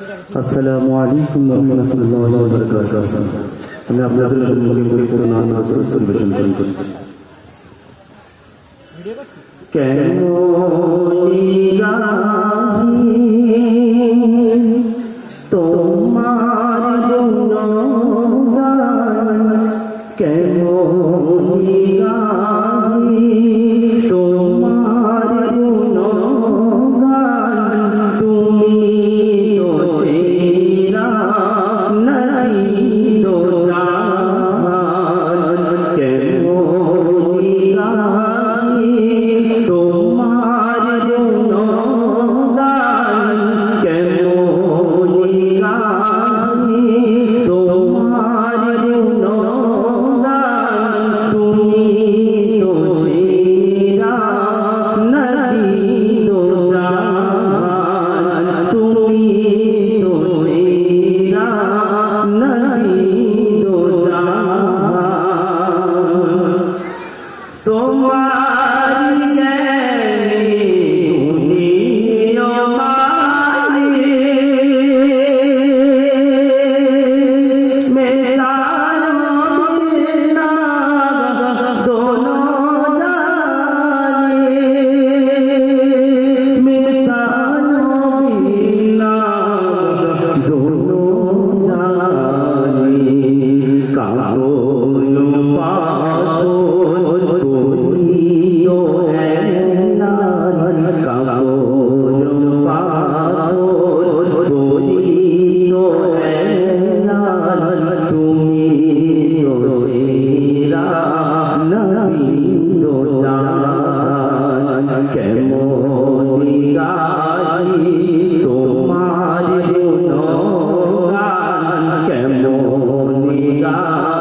আসসালামু আলাইকুম ওয়া রাহমাতুল্লাহি ওয়া বারাকাতুহু। আমি আপনাদের সম্মুখে পরিপূর্ণ নামাজ পরিবেশন করি। কেন তোমার গুণগান, কেন তোমার গুণগান, তুমি তো সেরা নবী তো জান, কেন তোমার গুণগান, কেন তোমার গুণগান, তুমি তো সেরা নবী তো জান, তুমি তো সেরা নবী তো জান। তোমারি দুনিয়া মানি মেসালো বিনা দোনো জানি, মেসালো বিনা দোনো জানি। কালো তুমি তো সেরা নবী তো জান, কেমন গাই তোমার গুণগান, কেমন গাই